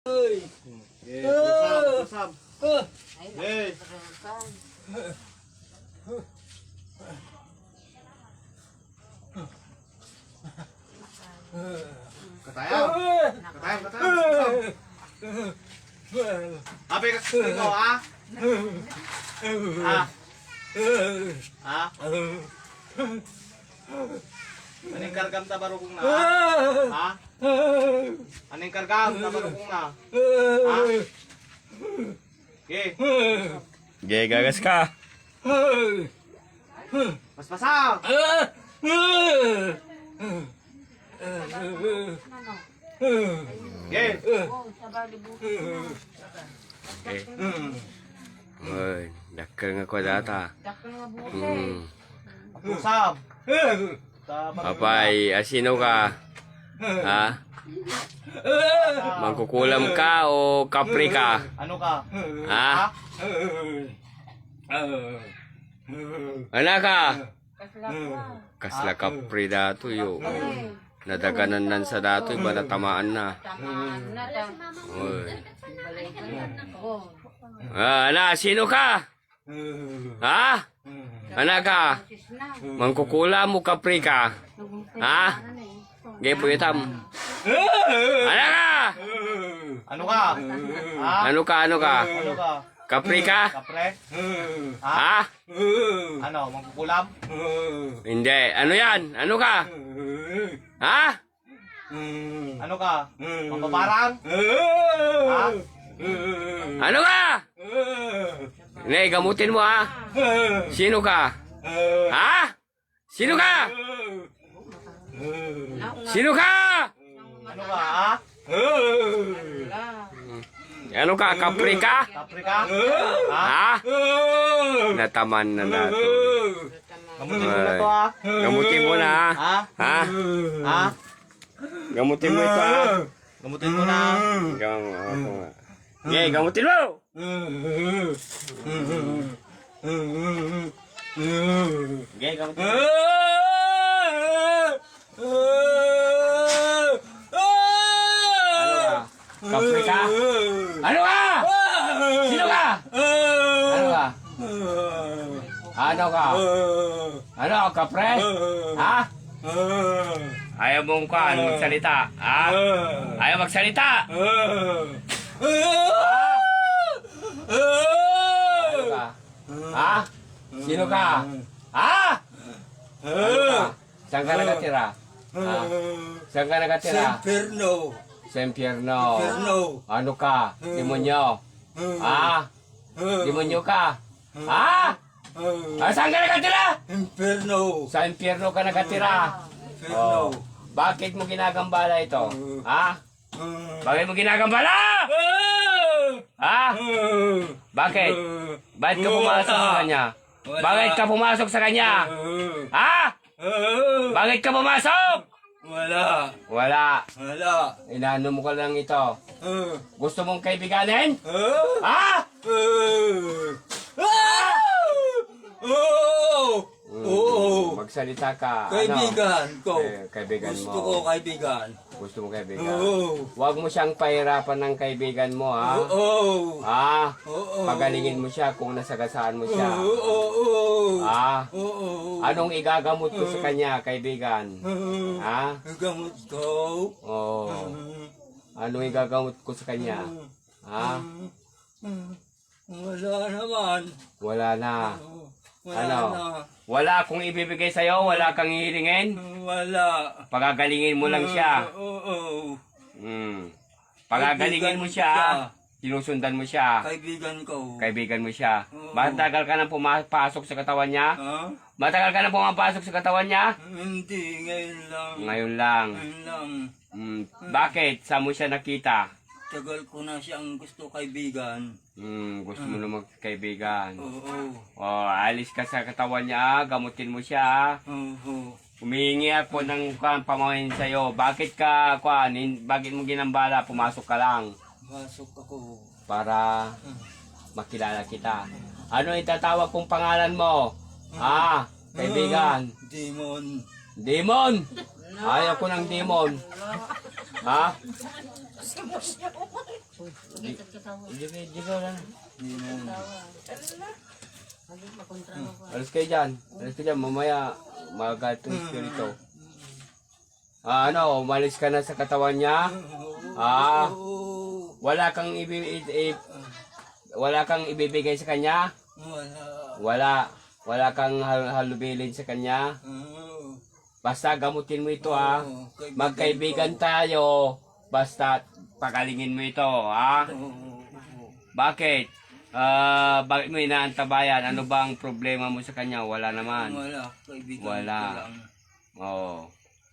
Usap. Katayang. Apa yang kasih kau ah? Aning kargam ta barukong na? Ha? Aning kargam ta barukong na? Ha? Okay. Ge, gagas ka. Pas-pasang. Okay. Okay. Oy, dakkel nga ko data. Usap. Apay, asino ka? Ha? Mangkukulam ka o kapri ka? Ano ka? Ha? Ano ka? Kasla kapri dato yo. Nadaganan nan sa dato, iba natamaan na. Oy. Ana, sino ka? Ha? Ana ka? Mangkukula mo kapri ka? Ha? Gay po itam. Ana ka? Ano ka? Ha? Ano ka? Ano ka? Kapri ka? Kapre? Ha? Ano? Mangkukulam? Hindi. Ano yan? Ano ka? Ha? Ano ka? Mambabarang? Ha? Ano ka? Hindi, gamutin mo ha. Sino ka? Ha? Sino ka? Sino ka? Ano ka? Ha? Ano ka? Kapri ka? Kapre ka? Ha? Nataman na nato. Gamutin mo na to ha? Gamutin mo na ha? Ha? Ha? Ha? Gamutin mo ito ha? Gamutin mo na. Okay, gamutin mo! Okay, gamutin mo. Kapre ka? Ano ka? Sino ka? Ano ka? Ano ka? Ano, kapre? Ha? Ayaw mong magsalita. Ha? Ayaw magsalita. Ano ka? Ha? Sino ka? Ha? Ano ka? Saan ka nakatira? Ha? Saan ka nakatira? Sa impyerno. Ano ka? Demonyo. Ha? Demonyo ka? Ha? Saan ka nakatira? Sa impyerno ka nakatira. Oh. Bakit mo ginagambala ito? Ha? Bakit mo ginagambala? Ha? Bakit? Bakit ka pumasok sa kanya? Bakit ka pumasok sa kanya? Ha? Bakit ka pumasok? Wala. Inaano mo ka lang ito. Gusto mong kaibiganin? Ha? Magsalita ka. Kaibigan ko. Kaibigan Gusto mo. ko kaibigan. Gusto mo kaibigan. Huwag mo siyang pahirapan ng kaibigan mo, ha? Ha? Pagalingin mo siya kung nasagasaan mo siya. Ha? Anong igagamot ko sa kanya, kaibigan? Ha? Gamot ko. Oo. Anong igagamot ko sa kanya? Ha? Wala naman. Wala na. Wala Ano? na. Wala akong ibibigay sa'yo? Wala kang hihilingin? Wala. Pagagalingin mo lang siya. Oo. Pagagalingin mo siya. Sinusundan mo siya. Kaibigan ko. Kaibigan mo siya. Oo. Matagal ka nang pumapasok sa katawan niya? Ha? Matagal ka nang pumapasok sa katawan niya? Hindi, ngayon lang. Ngayon lang. Ngayon lang. Bakit? Saan mo siya nakita? Tagal ko na siyang gusto kaibigan. Gusto mo na magkaibigan. Oo. Alis ka sa katawan niya, gamutin mo siya. Oo. Humihingi ako ng pamahin sa'yo. Bakit bakit mo ginambala? Pumasok ka lang. Pasok ako. Para makilala kita. Ano itatawag kong pangalan mo? Kaibigan. Demon. Demon! Ayaw ko ng demon. Ha? Pagkitad ka tawa. Hindi ka lang. Hindi na. Maging makontra mo ko. Alis kayo dyan. Alis kayo dyan. Mamaya, magalit yung spirito. Ano, umalis ka na sa katawan niya? Wala kang wala kang ibibigay sa kanya? Wala. Wala kang halubilin sa kanya? Basta gamutin mo ito Magkaibigan tayo. Basta pagalingin mo ito Bakit? Bakit mo inaantabayan? Ano ba ang problema mo sa kanya? Wala naman. Wala. Kaibigan Wala. ko lang.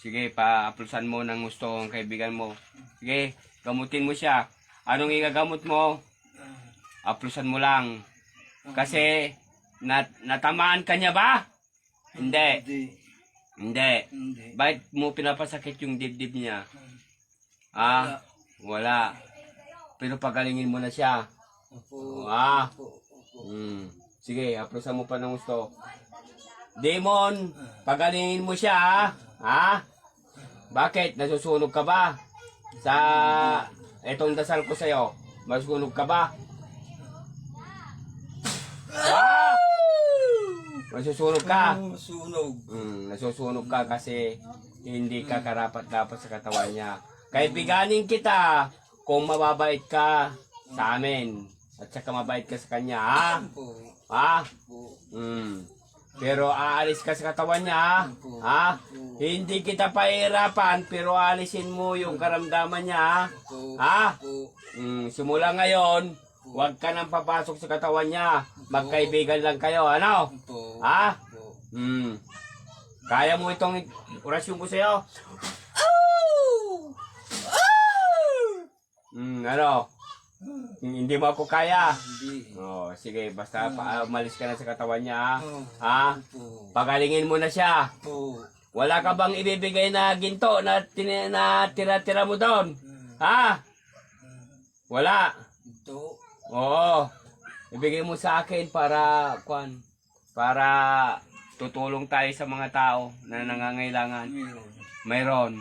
Sige, pa-aplusan mo ng gusto ang kaibigan mo. Sige, gamutin mo siya. Anong igagamot mo? Aplusan mo lang. Kasi, natamaan ka niya ba? Hindi. Hindi. Hindi. Bakit mo pinapasakit yung dibdib niya? Wala. Wala. Pero pagalingin mo na siya. Opo. Sige, aplusan mo pa ng gusto. Demon, pagalingin mo siya Bakit? Nasusunog ka ba? Sa etong dasal ko sa'yo, masusunog ka ba? Nasusunog ka? Sunog. Nasusunog ka kasi hindi ka karapat-dapat sa katawan niya. Kaibiganin kita kung mababait ka sa amin at saka mabait ka sa kanya, Opo. Opo. Pero aalis ka sa katawan niya, Hindi kita pahirapan, pero alisin mo yung karamdaman niya, Opo. Simula ngayon, huwag ka nang papasok sa katawan niya. Magkaibigan lang kayo, ano? Opo. Opo. Kaya mo itong orasyon ko sa'yo? Ano? Hindi mo ako kaya? Hindi. Sige, basta umalis ka na sa katawan niya, Opo. Pagalingin mo na siya. Opo. Wala ka bang ibibigay na ginto na tira-tira mo doon? Wala. Ito. Oo. Ibigay mo sa akin para tutulong tayo sa mga tao na nangangailangan. Meron. Mayroon.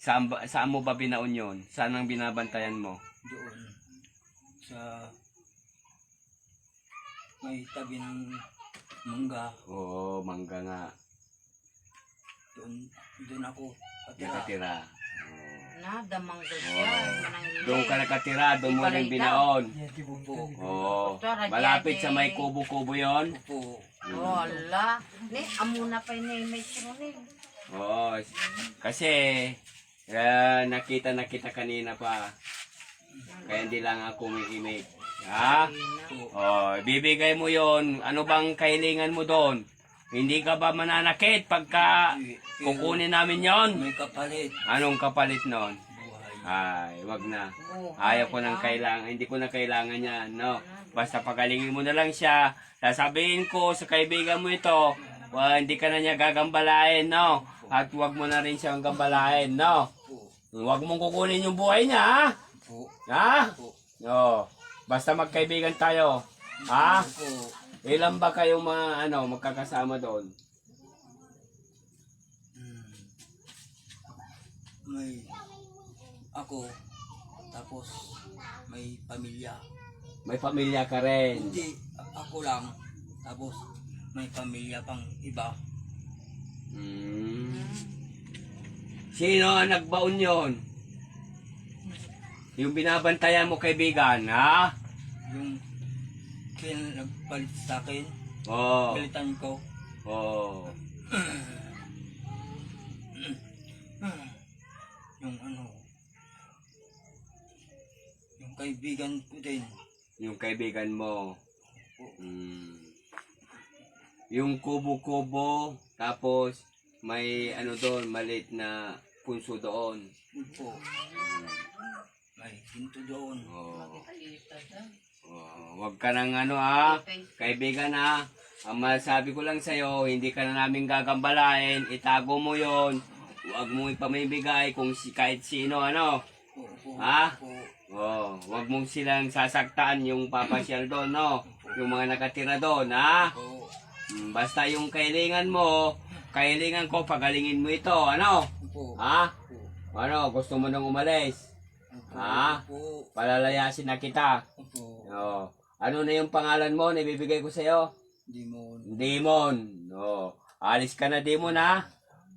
Saan mo ba binaon yun? Saan ang binabantayan mo? Doon. Sa may tabi ng mangga. Oo, mangga nga. Doon ako Nakatira. Damang ko siya. Doon ka nakatira, doon mo rin binaon. Opo. Oo. Malapit sa may kubo-kubo yon. Opo. Wala. Ni, amo na pa ni may ni. Oo. Kasi, nakita kanina pa. Kaya hindi lang ako may imig. Bibigay mo yon. Ano bang kahilingan mo doon? Hindi ka ba mananakit pagka kukunin namin yon? May kapalit. Anong kapalit noon? Buhay. Ay, wag na. Ayaw ko nang kailangan, hindi ko na kailangan yan, no? Basta pagalingin mo na lang siya. Sasabihin ko sa kaibigan mo ito, hindi ka na niya gagambalain, no? At wag mo na rin siyang gambalain, no? Wag mong kukunin yung buhay niya, ha? No. Basta magkaibigan tayo. Opo. Ilan ba kayong magkakasama doon? May ako, tapos may pamilya. May pamilya ka rin. Hindi, ako lang. Tapos may pamilya pang iba. Sino ang nagbaon yon? Yung binabantayan mo kaibigan, ha? Yung nagpalit sa akin, Oo. palitan ko. Oo. Yung kaibigan ko din. Yung kaibigan mo. Yung kubo-kubo, tapos may doon, maliit na punso doon. Opo. May pinto doon. Wag ka nang kaibigan Ang masabi ko lang sa'yo, hindi ka na namin gagambalain, itago mo yon. Huwag mo ipamibigay kung kahit sino, Opo. Huwag mong silang sasaktan yung papasyal doon, no? Yung mga nakatira doon, Opo. Basta yung kahilingan mo, kahilingan ko, pagalingin mo ito, Opo. Gusto mo nang umalis? Ha? Opo. Palalayasin na kita. Opo. Oh. Ano na yung pangalan mo na ibibigay ko sa'yo? Demon. Demon. Oh. Alis ka na, Demon, ha?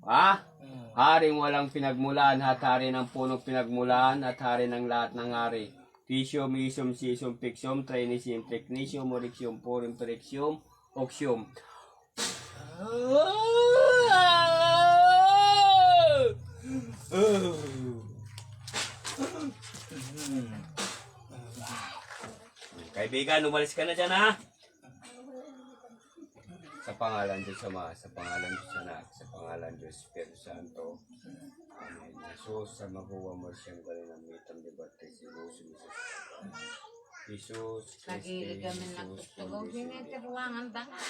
Ha? Haring walang pinagmulan, at hari ng punong pinagmulan, at hari ng lahat ng hari. Pisium, isum, sisum, pixum, trinisim, technisium, orixium, purim, perixium, oxium. Kaibigan, umalis ka na dyan, ha? Sa pangalan Diyos Ama, sa pangalan Diyos Anak, sa pangalan Diyos Espiritu Santo. Amen. Jesus, sa makuha mo siyang galinamitan, liberte si Jesus. Jesus, Nagili kami ng tutulog. Hindi ruangan dangan.